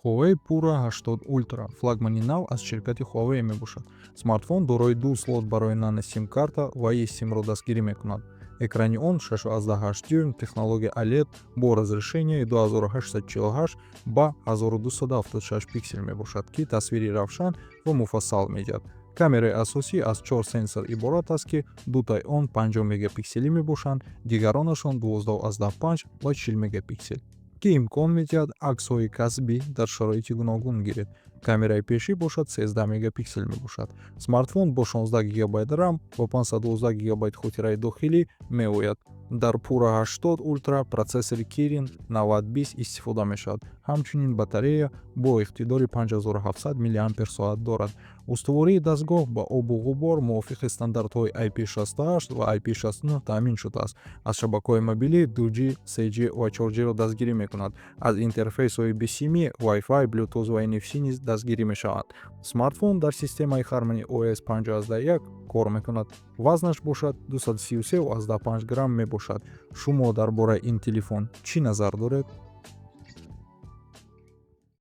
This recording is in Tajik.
Huawei Pura 80 Ultra флагмани нав аз ширкати Huawei мебошад. Смартфон дорои ду слот барои нани сим-карта ва eSIM-ро дастгирӣ мекунад. Экрани он 6,8 дюйм, технология OLED бо разрешенияи 2848 ба 1276 пиксел мебошад, ки тасвири равшан ва муфассал медиҳад. Камераи асосӣ аз 4 сенсор иборат аст, ки дутаи он 50 мегапикселӣ мебошанд, дигаронашон 12,5 ва 40 мегапиксел, ки имкон медиҳад аксҳои касбӣ дар шароити гуногун гиред. Камераи пешӣ бошад 13 мегапиксел мебошад. Смартфон бо 16 гигабайт RAM ва 512 гигабайт хотираи дохилӣ меояд. Дар Pura 80 Ultra протсессори Kirin 9020 истифода мешавад. Ҳамчунин батарея бо иқтидори 5700 мАч дорад. Устувории дастгоҳ ба обу ғубор мувофиқи стандартҳои IP68 ва IP69 таъмин шудааст. Аз шабакаҳои мобилӣ 2G, 3G ва 4G-ро дастгирӣ мекунад. Аз интерфейсҳои BSIMI, Wi-Fi, Bluetooth ва NFC низ дастгирӣ мешавад. Смартфон дар системаи хармони OS 5.1 кор мекунад. Вазнаш бошад 233,5 грамм мебошад. Шумо дар бораи ин телефон чӣ назар доред?